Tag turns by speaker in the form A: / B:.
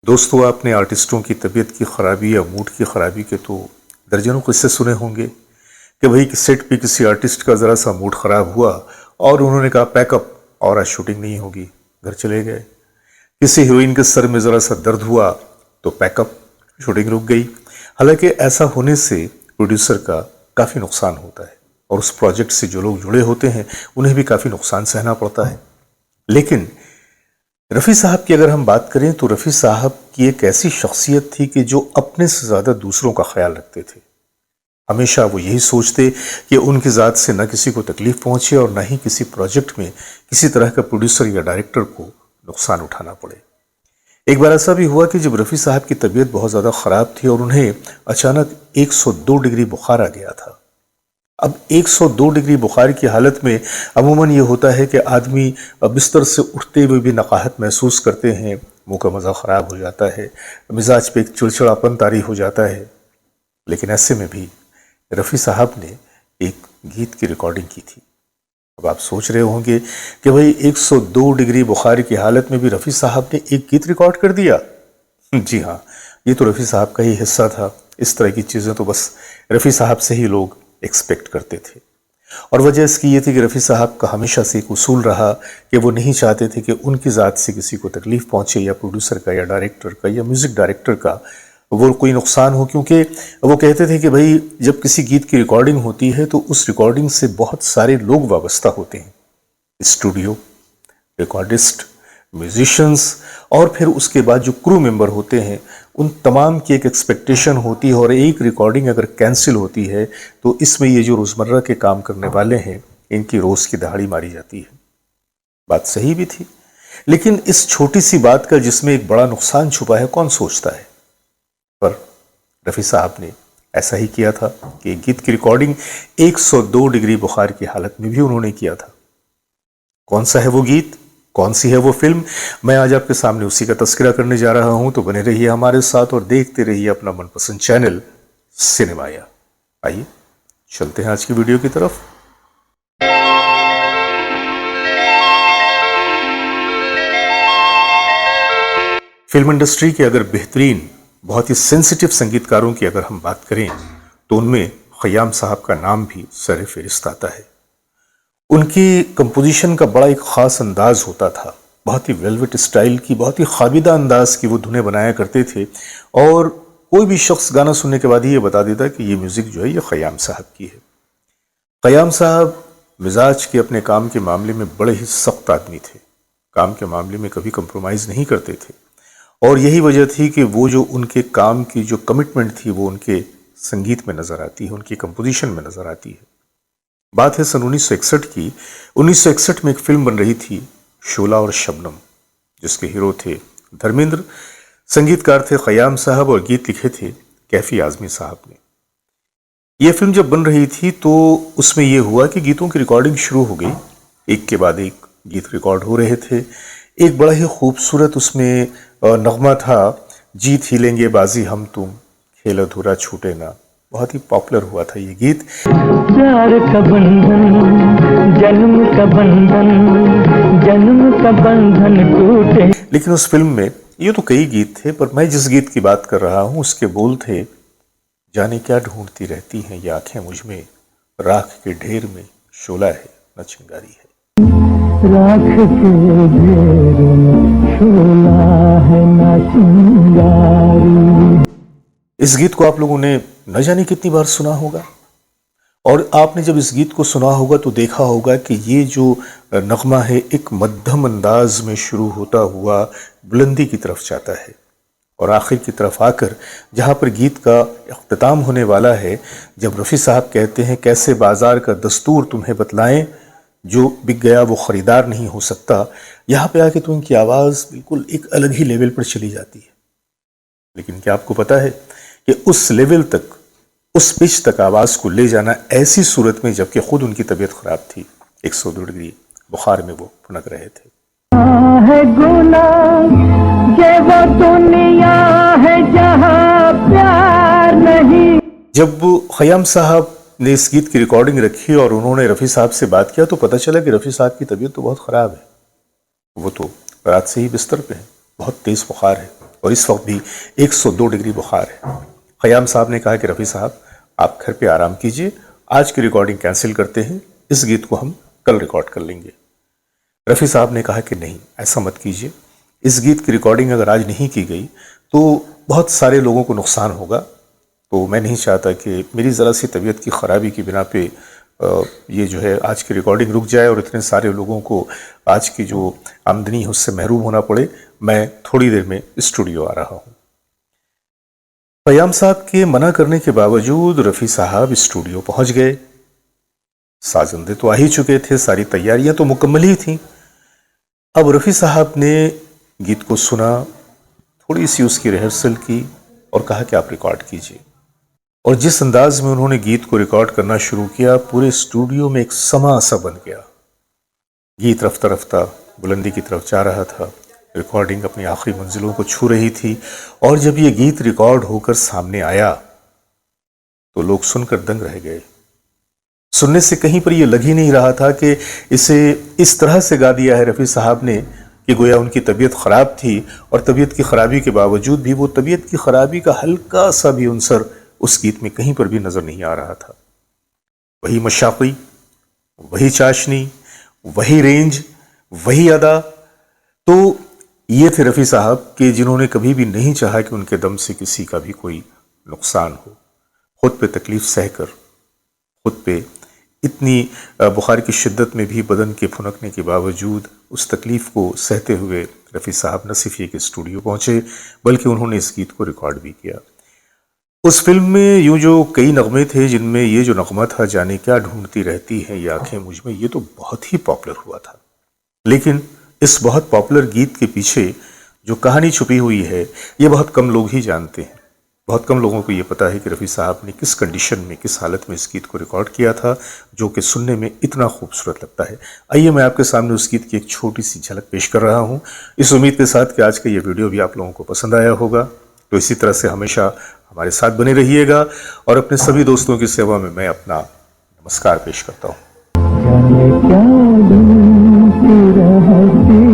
A: दोस्तों, आपने आर्टिस्टों की तबीयत की ख़राबी या मूड की ख़राबी के तो दर्जनों किस्से सुने होंगे कि भाई सेट पे किसी आर्टिस्ट का ज़रा सा मूड ख़राब हुआ और उन्होंने कहा पैकअप और आज शूटिंग नहीं होगी, घर चले गए। किसी हीरोइन के सर में ज़रा सा दर्द हुआ तो पैकअप, शूटिंग रुक गई। हालांकि ऐसा होने से प्रोड्यूसर का काफ़ी नुकसान होता है और उस प्रोजेक्ट से जो लोग जुड़े होते हैं उन्हें भी काफ़ी नुकसान सहना पड़ता है। लेकिन रफ़ी साहब की अगर हम बात करें तो रफ़ी साहब की एक ऐसी शख्सियत थी कि जो अपने से ज़्यादा दूसरों का ख्याल रखते थे। हमेशा वो यही सोचते कि उनकी ज़ात से न किसी को तकलीफ पहुंचे और न ही किसी प्रोजेक्ट में किसी तरह का प्रोड्यूसर या डायरेक्टर को नुकसान उठाना पड़े। एक बार ऐसा भी हुआ कि जब रफ़ी साहब की तबीयत बहुत ज़्यादा ख़राब थी और उन्हें अचानक 102 डिग्री बुखार आ गया था। अब 102 डिग्री बुखार की हालत में अमूमन ये होता है कि आदमी बिस्तर से उठते हुए भी नकाहत महसूस करते हैं, मुंह का मज़ा ख़राब हो जाता है, मिजाज पे एक चिड़चिड़ापन तारी हो जाता है। लेकिन ऐसे में भी रफ़ी साहब ने एक गीत की रिकॉर्डिंग की थी। अब आप सोच रहे होंगे कि भाई 102 डिग्री बुखार की हालत में भी रफ़ी साहब ने एक गीत रिकॉर्ड कर दिया। जी हाँ, ये तो रफ़ी साहब का ही हिस्सा था। इस तरह की चीज़ें तो बस रफ़ी साहब से ही लोग एक्सपेक्ट करते थे। और वजह इसकी ये थी कि रफ़ी साहब का हमेशा से एक उसूल रहा कि वो नहीं चाहते थे कि उनकी ज़ात से किसी को तकलीफ़ पहुंचे, या प्रोड्यूसर का या डायरेक्टर का या म्यूज़िक डायरेक्टर का वो कोई नुकसान हो। क्योंकि वो कहते थे कि भाई जब किसी गीत की रिकॉर्डिंग होती है तो उस रिकॉर्डिंग से बहुत सारे लोग वाबस्ता होते हैं, स्टूडियो, रिकॉर्डिस्ट, म्यूजिशियंस और फिर उसके बाद जो क्रू मेंबर होते हैं, उन तमाम की एक एक्सपेक्टेशन होती है। और एक रिकॉर्डिंग अगर कैंसिल होती है तो इसमें ये जो रोज़मर्रा के काम करने वाले हैं इनकी रोज़ की दहाड़ी मारी जाती है। बात सही भी थी, लेकिन इस छोटी सी बात का जिसमें एक बड़ा नुकसान छुपा है कौन सोचता है। पर रफ़ी साहब ने ऐसा ही किया था कि गीत की रिकॉर्डिंग 102 डिग्री बुखार की हालत में भी उन्होंने किया था। कौन सा है वो गीत, कौन सी है वो फिल्म, मैं आज आपके सामने उसी का तस्करा करने जा रहा हूं। तो बने रहिए हमारे साथ और देखते रहिए अपना मनपसंद चैनल सिनेमाया। आइए चलते हैं आज की वीडियो की तरफ। फिल्म इंडस्ट्री के अगर बेहतरीन, बहुत ही सेंसिटिव संगीतकारों की अगर हम बात करें तो उनमें खयाम साहब का नाम भी सर फहरिस्त आता है। उनकी कंपोजिशन का बड़ा एक ख़ास अंदाज होता था, बहुत ही वेलवेट स्टाइल की, बहुत ही खाबिदा अंदाज की वो धुनें बनाया करते थे। और कोई भी शख्स गाना सुनने के बाद ही ये बता देता कि ये म्यूज़िक जो है ये खयाम साहब की है। खयाम साहब मिजाज के अपने काम के मामले में बड़े ही सख्त आदमी थे, काम के मामले में कभी कंप्रोमाइज़ नहीं करते थे। और यही वजह थी कि वो जो उनके काम की जो कमिटमेंट थी वो उनके संगीत में नज़र आती है, उनकी कंपोजिशन में नज़र आती है। बात है सन 1961 की। 1961 में एक फिल्म बन रही थी शोला और शबनम, जिसके हीरो थे धर्मेंद्र, संगीतकार थे खयाम साहब और गीत लिखे थे कैफी आजमी साहब ने। यह फिल्म जब बन रही थी तो उसमें यह हुआ कि गीतों की रिकॉर्डिंग शुरू हो गई, एक के बाद एक गीत रिकॉर्ड हो रहे थे। एक बड़ा ही खूबसूरत उसमें नगमा था, जीत ही लेंगे बाजी हम तुम, खेल अधूरा छूटे ना। बहुत ही पॉपुलर हुआ था ये गीत।
B: प्यार का बंधन, जन्म का बंधन टूटे।
A: लेकिन उस फिल्म में ये तो कई गीत थे, पर मैं जिस गीत की बात कर रहा हूं उसके बोल थे, जाने क्या ढूंढती रहती हैं ये आंखें मुझ में, राख के ढेर में शोला है न चिंगारी है।
B: राख के ढेर में शोला है न चिंगारी।
A: इस गीत को आप लोगों ने न जाने कितनी बार सुना होगा, और आपने जब इस गीत को सुना होगा तो देखा होगा कि ये जो नगमा है एक मध्यम अंदाज में शुरू होता हुआ बुलंदी की तरफ जाता है और आखिर की तरफ आकर जहाँ पर गीत का इख्तिताम होने वाला है, जब रफ़ी साहब कहते हैं कैसे बाजार का दस्तूर तुम्हें बतलाएं, जो बिक गया वो ख़रीदार नहीं हो सकता, यहाँ पे आके तो उनकी आवाज़ बिल्कुल एक अलग ही लेवल पर चली जाती है। लेकिन क्या आपको पता है कि उस लेवल तक, उस पिच तक आवाज़ को ले जाना ऐसी सूरत में जबकि खुद उनकी तबीयत ख़राब थी, 102 डिग्री बुखार में वो फुनक रहे थे।
B: है गुनाह ये वो दुनिया है जहां प्यार नहीं।
A: जब खयाम साहब ने इस गीत की रिकॉर्डिंग रखी और उन्होंने रफ़ी साहब से बात किया तो पता चला कि रफ़ी साहब की तबीयत तो बहुत ख़राब है, वो तो रात से ही बिस्तर पे है, बहुत तेज़ बुखार है। और इस वक्त भी 102 डिग्री बुखार है। ख़याम साहब ने कहा कि रफ़ी साहब आप घर पे आराम कीजिए, आज की रिकॉर्डिंग कैंसिल करते हैं, इस गीत को हम कल रिकॉर्ड कर लेंगे। रफ़ी साहब ने कहा कि नहीं, ऐसा मत कीजिए, इस गीत की रिकॉर्डिंग अगर आज नहीं की गई तो बहुत सारे लोगों को नुकसान होगा, तो मैं नहीं चाहता कि मेरी ज़रा सी तबीयत की ख़राबी की बिना पे ये जो है आज की रिकॉर्डिंग रुक जाए और इतने सारे लोगों को आज की जो आमदनी है उससे महरूम होना पड़े। मैं थोड़ी देर में स्टूडियो आ रहा हूँ। ख़याम साहब के मना करने के बावजूद रफ़ी साहब स्टूडियो पहुँच गए। साजंदे तो आ ही चुके थे, सारी तैयारियां तो मुकम्मल ही थीं। अब रफ़ी साहब ने गीत को सुना, थोड़ी सी उसकी रिहर्सल की और कहा कि आप रिकॉर्ड कीजिए। और जिस अंदाज में उन्होंने गीत को रिकॉर्ड करना शुरू किया, पूरे स्टूडियो में एक समा सा बन गया। गीत रफ्ता रफ्ता बुलंदी की तरफ जा रहा था, रिकॉर्डिंग अपनी आखिरी मंजिलों को छू रही थी। और जब ये गीत रिकॉर्ड होकर सामने आया तो लोग सुनकर दंग रह गए। सुनने से कहीं पर यह लग ही नहीं रहा था कि इसे इस तरह से गा दिया है रफ़ी साहब ने कि गोया उनकी तबीयत ख़राब थी और तबीयत की ख़राबी के बावजूद भी वो तबीयत की ख़राबी का हल्का सा भी अंसर उस गीत में कहीं पर भी नज़र नहीं आ रहा था। वही मशाक़ी, वही चाशनी, वही रेंज, वही अदा। तो ये थे रफ़ी साहब कि जिन्होंने कभी भी नहीं चाहा कि उनके दम से किसी का भी कोई नुकसान हो। खुद पे तकलीफ़ सहकर, खुद पे इतनी बुखार की शिद्दत में भी बदन के फुनकने के बावजूद उस तकलीफ़ को सहते हुए रफ़ी साहब न सिर्फ एक स्टूडियो पहुँचे बल्कि उन्होंने इस गीत को रिकॉर्ड भी किया। उस फिल्म में यूं जो कई नगमे थे, जिनमें ये जो नगमा था जाने क्या ढूंढती रहती हैं ये आंखें मुझ में, ये तो बहुत ही पॉपुलर हुआ था। लेकिन इस बहुत पॉपुलर गीत के पीछे जो कहानी छुपी हुई है ये बहुत कम लोग ही जानते हैं। बहुत कम लोगों को ये पता है कि रफ़ी साहब ने किस कंडीशन में, किस हालत में इस गीत को रिकॉर्ड किया था, जो कि सुनने में इतना खूबसूरत लगता है। आइए मैं आपके सामने उस गीत की एक छोटी सी झलक पेश कर रहा हूँ, इस उम्मीद के साथ कि आज का ये वीडियो भी आप लोगों को पसंद आया होगा। तो इसी तरह से हमेशा हमारे साथ बने रहिएगा और अपने सभी दोस्तों की सेवा में मैं अपना नमस्कार पेश करता हूँ।
B: जाने क्या ढूंढती रहती